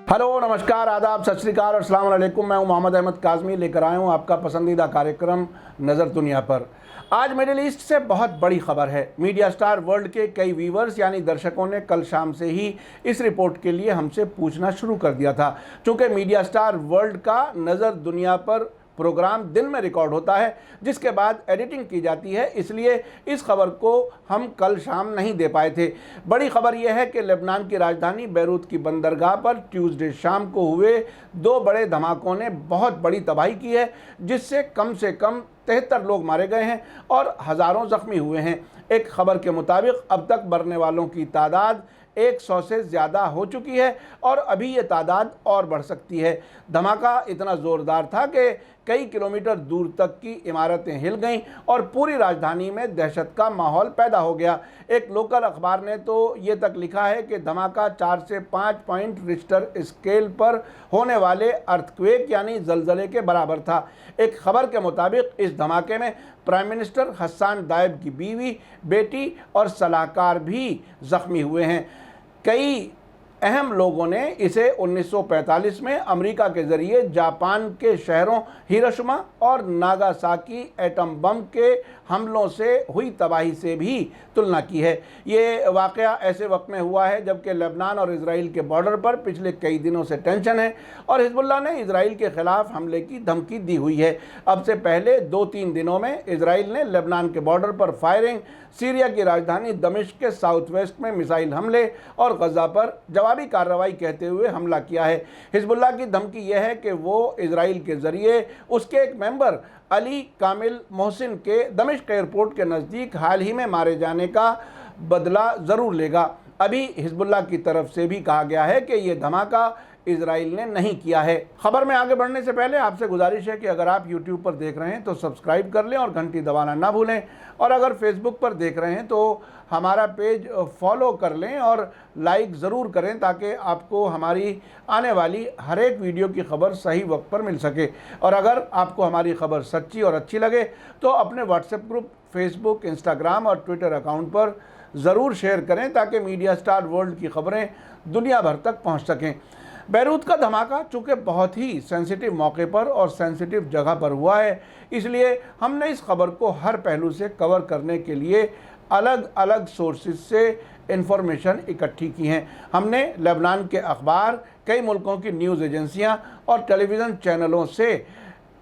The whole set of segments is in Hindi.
हेलो, नमस्कार, आदाब, सत श्री अकाल और अस्सलाम वालेकुम। मैं हूं मोहम्मद अहमद काज़मी, लेकर आया हूं आपका पसंदीदा कार्यक्रम नज़र दुनिया पर। आज मिडिल ईस्ट से बहुत बड़ी खबर है। मीडिया स्टार वर्ल्ड के कई व्यूवर्स यानी दर्शकों ने कल शाम से ही इस रिपोर्ट के लिए हमसे पूछना शुरू कर दिया था। चूँकि मीडिया स्टार वर्ल्ड का नज़र दुनिया पर प्रोग्राम दिन में रिकॉर्ड होता है, जिसके बाद एडिटिंग की जाती है, इसलिए इस खबर को हम कल शाम नहीं दे पाए थे। बड़ी खबर यह है कि लेबनान की राजधानी बैरूत की बंदरगाह पर ट्यूसडे शाम को हुए दो बड़े धमाकों ने बहुत बड़ी तबाही की है, जिससे कम से कम 73 लोग मारे गए हैं और हज़ारों ज़ख्मी हुए हैं। एक खबर के मुताबिक अब तक मरने वालों की तादाद 100 से ज़्यादा हो चुकी है और अभी ये तादाद और बढ़ सकती है। धमाका इतना ज़ोरदार था कि कई किलोमीटर दूर तक की इमारतें हिल गईं और पूरी राजधानी में दहशत का माहौल पैदा हो गया। एक लोकल अखबार ने तो ये तक लिखा है कि धमाका 4 से 5 पॉइंट रिश्टर स्केल पर होने वाले अर्थक्वेक यानी जलजले के बराबर था। एक खबर के मुताबिक इस धमाके में प्राइम मिनिस्टर हस्सान दायब की बीवी, बेटी और सलाहकार भी ज़ख्मी हुए हैं। कई अहम लोगों ने इसे 1945 में अमेरिका के ज़रिए जापान के शहरों हिरोशिमा और नागासाकी एटम बम के हमलों से हुई तबाही से भी तुलना की है। ये वाक़या ऐसे वक्त में हुआ है जबकि लेबनान और इजराइल के बॉर्डर पर पिछले कई दिनों से टेंशन है और हिजबुल्लाह ने इजराइल के ख़िलाफ़ हमले की धमकी दी हुई है। अब से पहले 2-3 दिनों में इजराइल ने लेबनान के बॉर्डर पर फायरिंग, सीरिया की राजधानी दमिश्क के साउथ वेस्ट में मिसाइल हमले और गज़ा पर जवाबी कार्रवाई कहते हुए हमला किया है। हिजबुल्लाह की धमकी यह है कि वो इजराइल के ज़रिए उसके एक मेंबर अली कामिल मोहसिन के दमिश्क एयरपोर्ट के नज़दीक हाल ही में मारे जाने का बदला ज़रूर लेगा। अभी हिजबुल्लाह की तरफ से भी कहा गया है कि ये धमाका इजराइल ने नहीं किया है। खबर में आगे बढ़ने से पहले आपसे गुजारिश है कि अगर आप YouTube पर देख रहे हैं तो सब्सक्राइब कर लें और घंटी दबाना ना भूलें, और अगर फेसबुक पर देख रहे हैं तो हमारा पेज फॉलो कर लें और लाइक ज़रूर करें ताकि आपको हमारी आने वाली हर एक वीडियो की खबर सही वक्त पर मिल सके। और अगर आपको हमारी खबर सच्ची और अच्छी लगे तो अपने व्हाट्सएप ग्रुप, फेसबुक, इंस्टाग्राम और ट्विटर अकाउंट पर ज़रूर शेयर करें ताकि मीडिया स्टार वर्ल्ड की खबरें दुनिया भर तक पहुँच सकें। बैरूत का धमाका चूँकि बहुत ही सेंसिटिव मौके पर और सेंसिटिव जगह पर हुआ है, इसलिए हमने इस खबर को हर पहलू से कवर करने के लिए अलग अलग सोर्सेज से इंफॉर्मेशन इकट्ठी की हैं। हमने लेबनान के अखबार, कई मुल्कों की न्यूज़ एजेंसियां और टेलीविज़न चैनलों से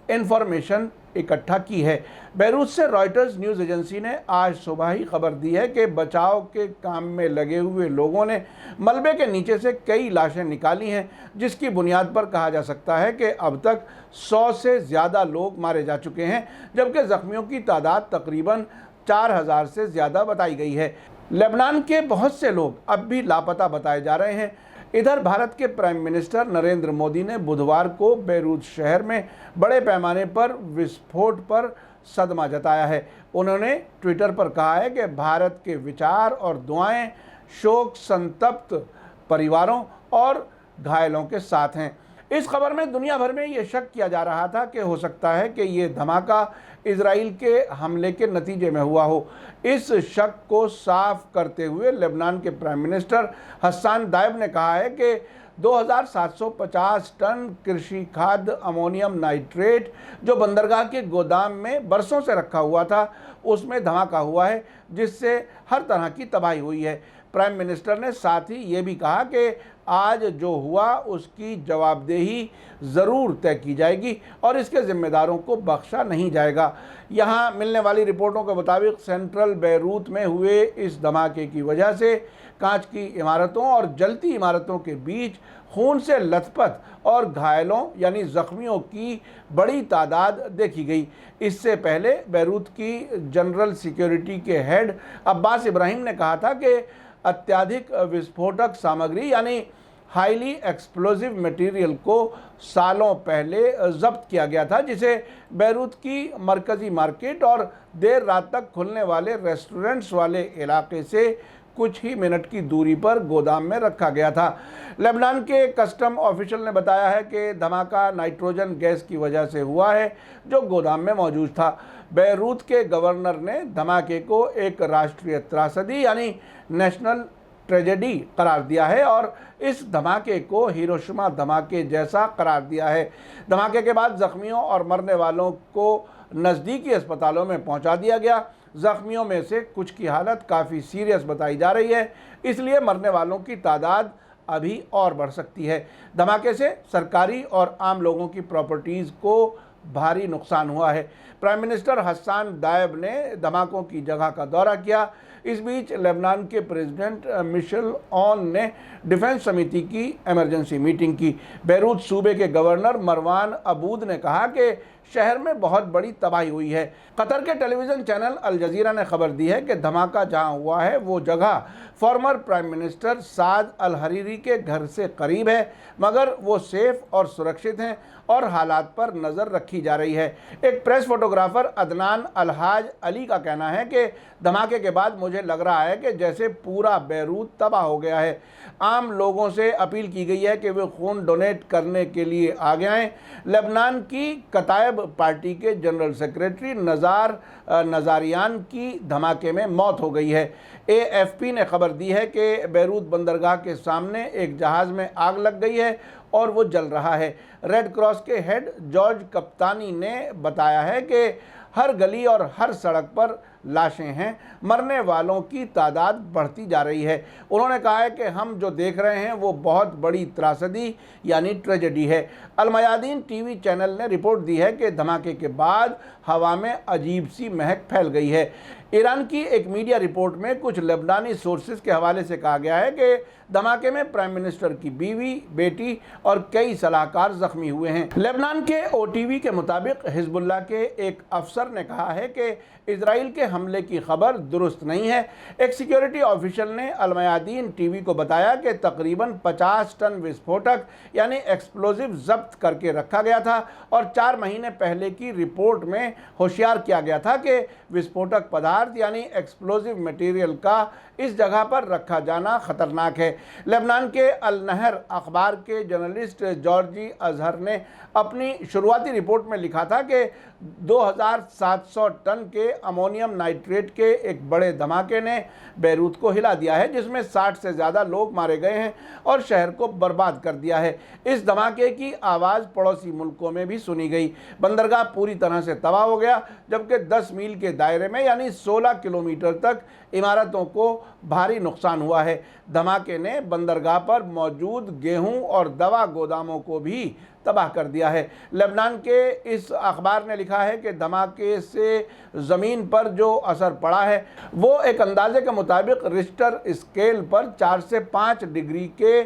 इंफॉर्मेशन इकट्ठा की है। बैरूत से रॉयटर्स न्यूज़ एजेंसी ने आज सुबह ही खबर दी है कि बचाव के काम में लगे हुए लोगों ने मलबे के नीचे से कई लाशें निकाली हैं, जिसकी बुनियाद पर कहा जा सकता है कि अब तक 100 से ज़्यादा लोग मारे जा चुके हैं, जबकि ज़ख्मियों की तादाद तकरीबन 4000 से ज़्यादा बताई गई है। लेबनान के बहुत से लोग अब भी लापता बताए जा रहे हैं। इधर भारत के प्राइम मिनिस्टर नरेंद्र मोदी ने बुधवार को बैरूत शहर में बड़े पैमाने पर विस्फोट पर सदमा जताया है। उन्होंने ट्विटर पर कहा है कि भारत के विचार और दुआएं शोक संतप्त परिवारों और घायलों के साथ हैं। इस खबर में दुनिया भर में ये शक किया जा रहा था कि हो सकता है कि ये धमाका इजराइल के हमले के नतीजे में हुआ हो। इस शक को साफ करते हुए लेबनान के प्राइम मिनिस्टर हस्सान दायब ने कहा है कि 2750 टन कृषि खाद्य अमोनियम नाइट्रेट जो बंदरगाह के गोदाम में बरसों से रखा हुआ था, उसमें धमाका हुआ है, जिससे हर तरह की तबाही हुई है। प्राइम मिनिस्टर ने साथ ही ये भी कहा कि आज जो हुआ उसकी जवाबदेही ज़रूर तय की जाएगी और इसके ज़िम्मेदारों को बख्शा नहीं जाएगा। यहाँ मिलने वाली रिपोर्टों के मुताबिक सेंट्रल बैरूत में हुए इस धमाके की वजह से कांच की इमारतों और जलती इमारतों के बीच खून से लथपथ और घायलों यानी ज़ख्मियों की बड़ी तादाद देखी गई। इससे पहले बैरूत की जनरल सिक्योरिटी के हेड अब्बास इब्राहिम ने कहा था कि अत्याधिक विस्फोटक सामग्री यानी हाईली एक्सप्लोजिव मटेरियल को सालों पहले जब्त किया गया था, जिसे बैरूत की मरकज़ी मार्केट और देर रात तक खुलने वाले रेस्टोरेंट्स वाले इलाके से कुछ ही मिनट की दूरी पर गोदाम में रखा गया था। लेबनान के कस्टम ऑफिशियल ने बताया है कि धमाका नाइट्रोजन गैस की वजह से हुआ है जो गोदाम में मौजूद था। बैरूत के गवर्नर ने धमाके को एक राष्ट्रीय त्रासदी यानी नेशनल ट्रेजेडी करार दिया है और इस धमाके को हिरोशिमा धमाके जैसा करार दिया है। धमाके के बाद जख्मियों और मरने वालों को नज़दीकी अस्पतालों में पहुंचा दिया गया। जख्मियों में से कुछ की हालत काफ़ी सीरियस बताई जा रही है, इसलिए मरने वालों की तादाद अभी और बढ़ सकती है। धमाके से सरकारी और आम लोगों की प्रॉपर्टीज़ को भारी नुकसान हुआ है। प्राइम मिनिस्टर हसन दायब ने धमाकों की जगह का दौरा किया। इस बीच लेबनान के प्रेसिडेंट मिशेल ऑन ने डिफेंस समिति की इमरजेंसी मीटिंग की। बेरूत सूबे के गवर्नर मरवान अबूद ने कहा कि शहर में बहुत बड़ी तबाही हुई है। कतर के टेलीविज़न चैनल अल जजीरा ने खबर दी है कि धमाका जहां हुआ है वो जगह फॉर्मर प्राइम मिनिस्टर साद अल हरीरी के घर से करीब है, मगर वो सेफ और सुरक्षित हैं और हालात पर नज़र रखी जा रही है। एक प्रेस फोटोग्राफर अदनान अलहाज अली का कहना है कि धमाके के बाद मुझे लग रहा है कि जैसे पूरा बेरूत तबाह हो गया है। आम लोगों से अपील की गई है कि वे खून डोनेट करने के लिए आगे आएँ। लेबनान की कतायब पार्टी के जनरल सेक्रेटरी नज़ारियान की धमाके में मौत हो गई है। AFP ने खबर दी है कि बेरूत बंदरगाह के सामने एक जहाज़ में आग लग गई है और वो जल रहा है। रेड क्रॉस के हेड जॉर्ज कप्तानी ने बताया है कि हर गली और हर सड़क पर लाशें हैं। मरने वालों की तादाद बढ़ती जा रही है। उन्होंने कहा है कि हम जो देख रहे हैं वो बहुत बड़ी त्रासदी यानी ट्रेजेडी है। अल मयादीन टीवी चैनल ने रिपोर्ट दी है कि धमाके के बाद हवा में अजीब सी महक फैल गई है। ईरान की एक मीडिया रिपोर्ट में कुछ लेबनानी सोर्सेज के हवाले से कहा गया है कि धमाके में प्राइम मिनिस्टर की बीवी, बेटी और कई सलाहकार जख्मी हुए हैं। लेबनान के OTV के मुताबिक हिजबुल्लाह के एक अफसर ने कहा है कि इजराइल के हमले की खबर दुरुस्त नहीं है। एक सिक्योरिटी ऑफिशियल ने अल मयादीन टीवी को बताया कि तकरीबन 50 टन विस्फोटक यानी एक्सप्लोजिव जब्त करके रखा गया था और 4 महीने पहले की रिपोर्ट में होशियार किया गया था कि विस्फोटक पदार्थ यानी एक्सप्लोजिव मटेरियल का इस जगह पर रखा जाना खतरनाक है। लेबनान के अल नहर अखबार के जर्नलिस्ट जॉर्जी अजहर ने अपनी शुरुआती रिपोर्ट में लिखा था कि 2700 टन के अमोनियम नाइट्रेट के एक बड़े धमाके ने बेरूत को हिला दिया है, जिसमें 60 से ज़्यादा लोग मारे गए हैं और शहर को बर्बाद कर दिया है। इस धमाके की आवाज़ पड़ोसी मुल्कों में भी सुनी गई। बंदरगाह पूरी तरह से तबाह हो गया, जबकि 10 मील के दायरे में यानी 16 किलोमीटर तक इमारतों को भारी नुकसान हुआ है। धमाके ने बंदरगाह पर मौजूद गेहूं और दवा गोदामों को भी तबाह कर दिया है। लेबनान के इस अखबार ने लिखा है कि धमाके से ज़मीन पर जो असर पड़ा है वो एक अंदाजे के मुताबिक रिश्टर स्केल पर 4 से 5 डिग्री के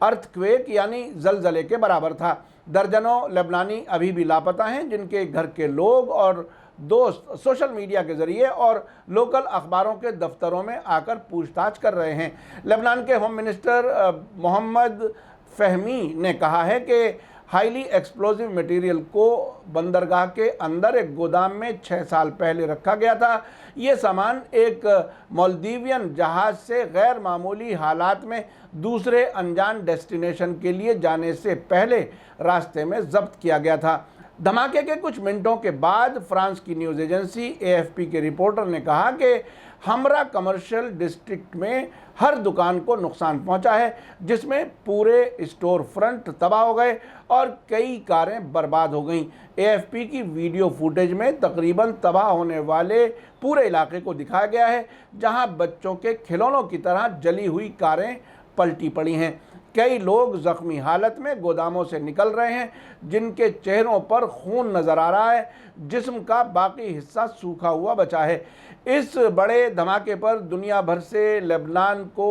अर्थक्वेक यानी जलजले के बराबर था। दर्जनों लेबनानी अभी भी लापता हैं, जिनके घर के लोग और दोस्त सोशल मीडिया के ज़रिए और लोकल अखबारों के दफ्तरों में आकर पूछताछ कर रहे हैं। लेबनान के होम मिनिस्टर मोहम्मद फ़हमी ने कहा है कि हाईली एक्सप्लोजिव मटेरियल को बंदरगाह के अंदर एक गोदाम में 6 साल पहले रखा गया था। ये सामान एक मालदीवियन जहाज़ से गैर मामूली हालात में दूसरे अनजान डेस्टिनेशन के लिए जाने से पहले रास्ते में जब्त किया गया था। धमाके के कुछ मिनटों के बाद फ्रांस की न्यूज़ एजेंसी AFP के रिपोर्टर ने कहा कि हमरा कमर्शियल डिस्ट्रिक्ट में हर दुकान को नुकसान पहुंचा है, जिसमें पूरे स्टोर फ्रंट तबाह हो गए और कई कारें बर्बाद हो गईं। AFP की वीडियो फुटेज में तकरीबन तबाह होने वाले पूरे इलाके को दिखाया गया है, जहां बच्चों के खिलौनों की तरह जली हुई कारें पलटी पड़ी हैं। कई लोग जख्मी हालत में गोदामों से निकल रहे हैं, जिनके चेहरों पर खून नज़र आ रहा है। जिस्म का बाकी हिस्सा सूखा हुआ बचा है। इस बड़े धमाके पर दुनिया भर से लेबनान को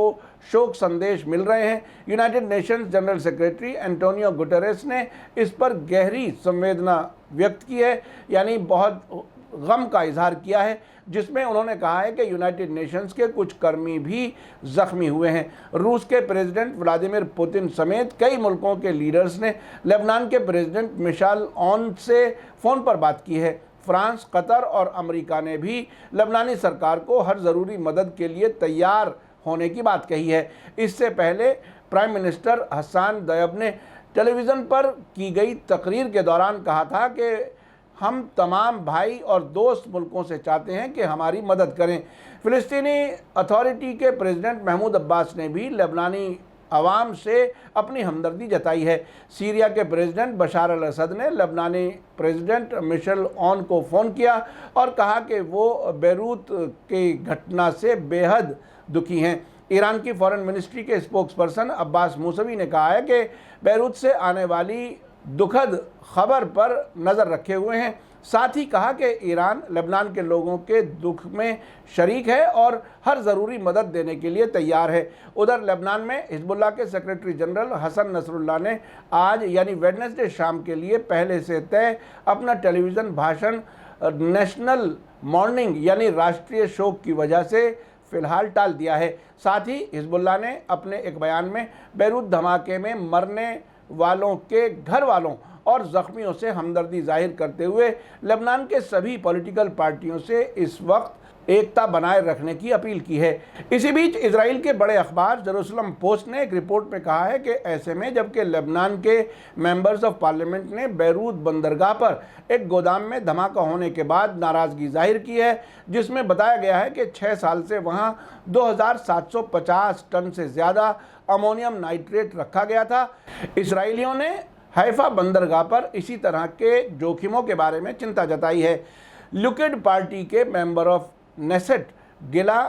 शोक संदेश मिल रहे हैं। United Nations general secretary Antonio Guterres ने इस पर गहरी संवेदना व्यक्त की है, यानी बहुत गम का इजहार किया है, जिसमें उन्होंने कहा है कि यूनाइटेड नेशंस के कुछ कर्मी भी जख्मी हुए हैं। रूस के प्रेसिडेंट व्लादिमीर पुतिन समेत कई मुल्कों के लीडर्स ने लेबनान के प्रेसिडेंट मिशेल ऑन से फ़ोन पर बात की है। फ्रांस, कतर और अमेरिका ने भी लेबनानी सरकार को हर ज़रूरी मदद के लिए तैयार होने की बात कही है। इससे पहले प्राइम मिनिस्टर हसन दायब ने टेलीविज़न पर की गई तकरीर के दौरान कहा था कि हम तमाम भाई और दोस्त मुल्कों से चाहते हैं कि हमारी मदद करें। फ़िलिस्तीनी अथॉरिटी के प्रेसिडेंट महमूद अब्बास ने भी लेबनानी आवाम से अपनी हमदर्दी जताई है। सीरिया के प्रेसिडेंट बशार अल असद ने लेबनानी प्रेसिडेंट मिशेल ऑन को फ़ोन किया और कहा कि वो बेरूत की घटना से बेहद दुखी हैं। ईरान की फॉरेन मिनिस्ट्री के स्पोक्सपर्सन अब्बास मूसवी ने कहा है कि बेरूत से आने वाली दुखद खबर पर नज़र रखे हुए हैं। साथ ही कहा कि ईरान लेबनान के लोगों के दुख में शरीक है और हर ज़रूरी मदद देने के लिए तैयार है। उधर लेबनान में हिजबुल्लाह के सेक्रेटरी जनरल हसन नसरुल्लाह ने आज यानी वेडनेसडे शाम के लिए पहले से तय अपना टेलीविज़न भाषण नेशनल मॉर्निंग यानी राष्ट्रीय शोक की वजह से फ़िलहाल टाल दिया है। साथ ही हिजबुल्लाह ने अपने एक बयान में बेरूत धमाके में मरने वालों के घर वालों और ज़ख्मियों से हमदर्दी जाहिर करते हुए लेबनान के सभी पॉलिटिकल पार्टियों से इस वक्त एकता बनाए रखने की अपील की है। इसी बीच इजराइल के बड़े अखबार जेरूसलम पोस्ट ने एक रिपोर्ट में कहा है कि ऐसे में जबकि लेबनान के मेंबर्स ऑफ पार्लियामेंट ने बेरूत बंदरगाह पर एक गोदाम में धमाका होने के बाद नाराज़गी जाहिर की है, जिसमें बताया गया है कि 6 साल से वहां 2750 टन से ज़्यादा अमोनियम नाइट्रेट रखा गया था। इसराइलियों ने हैफा बंदरगाह पर इसी तरह के जोखिमों के बारे में चिंता जताई है। लिक्विड पार्टी के मेंबर ऑफ नेसेट गिला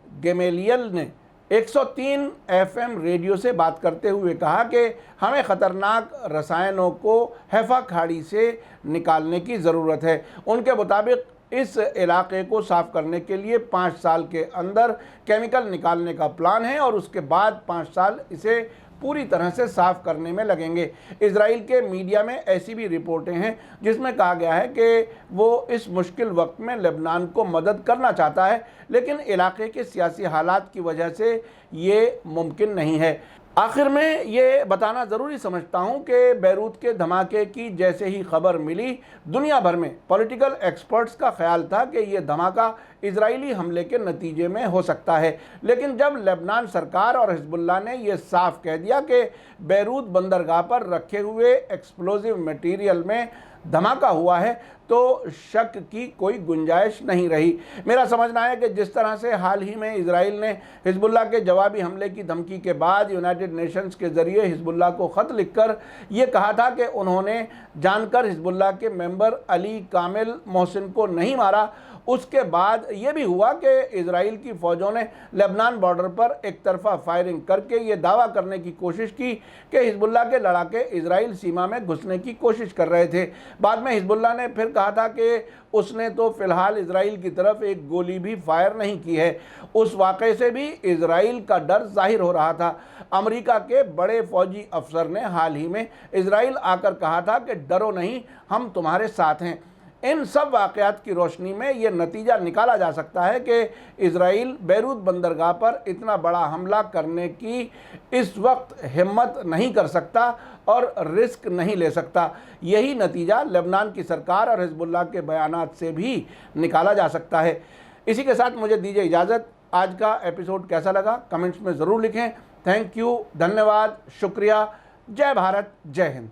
गेमेलियल ने 103 FM रेडियो से बात करते हुए कहा कि हमें ख़तरनाक रसायनों को हैफा खाड़ी से निकालने की ज़रूरत है। उनके मुताबिक इस इलाके को साफ़ करने के लिए 5 साल के अंदर केमिकल निकालने का प्लान है और उसके बाद 5 साल इसे पूरी तरह से साफ़ करने में लगेंगे। इजराइल के मीडिया में ऐसी भी रिपोर्टें हैं जिसमें कहा गया है कि वो इस मुश्किल वक्त में लेबनान को मदद करना चाहता है, लेकिन इलाके के सियासी हालात की वजह से ये मुमकिन नहीं है। आखिर में ये बताना ज़रूरी समझता हूँ कि बेरूत के धमाके की जैसे ही खबर मिली, दुनिया भर में पॉलिटिकल एक्सपर्ट्स का ख्याल था कि ये धमाका इजरायली हमले के नतीजे में हो सकता है। लेकिन जब लेबनान सरकार और हिजबुल्लाह ने यह साफ कह दिया कि बेरूत बंदरगाह पर रखे हुए एक्सप्लोजिव मटेरियल में धमाका हुआ है, तो शक की कोई गुंजाइश नहीं रही। मेरा समझना है कि जिस तरह से हाल ही में इजराइल ने हिजबुल्लाह के जवाबी हमले की धमकी के बाद यूनाइटेड नेशंस के ज़रिए हिजबुल्लाह को ख़त लिखकर ये कहा था कि उन्होंने जानकर हिजबुल्लाह के मेंबर अली कामिल मोहसिन को नहीं मारा, उसके बाद ये भी हुआ कि इजराइल की फ़ौजों ने लेबनान बॉर्डर पर एक तरफा फायरिंग करके ये दावा करने की कोशिश की कि हिजबुल्लाह के लड़ाके इजराइल सीमा में घुसने की कोशिश कर रहे थे। बाद में हिजबुल्लाह ने फिर कहा था कि उसने तो फ़िलहाल इजराइल की तरफ एक गोली भी फायर नहीं की है। उस वाक़े से भी इजराइल का डर जाहिर हो रहा था। अमेरिका के बड़े फ़ौजी अफसर ने हाल ही में इजराइल आकर कहा था कि डरो नहीं, हम तुम्हारे साथ हैं। इन सब वाक़यात की रोशनी में ये नतीजा निकाला जा सकता है कि इजराइल बेरूत बंदरगाह पर इतना बड़ा हमला करने की इस वक्त हिम्मत नहीं कर सकता और रिस्क नहीं ले सकता। यही नतीजा लेबनान की सरकार और हिजबुल्लाह के बयानात से भी निकाला जा सकता है। इसी के साथ मुझे दीजिए इजाज़त। आज का एपिसोड कैसा लगा कमेंट्स में ज़रूर लिखें। थैंक यू, धन्यवाद, शुक्रिया। जय भारत, जय हिंद।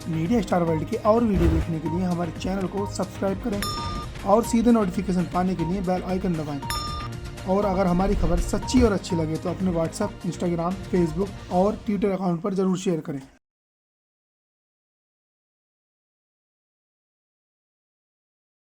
मीडिया स्टार वर्ल्ड के और वीडियो देखने के लिए हमारे चैनल को सब्सक्राइब करें और सीधे नोटिफिकेशन पाने के लिए बेल आइकन दबाएं। और अगर हमारी खबर सच्ची और अच्छी लगे तो अपने व्हाट्सएप, इंस्टाग्राम, फेसबुक और ट्विटर अकाउंट पर ज़रूर शेयर करें।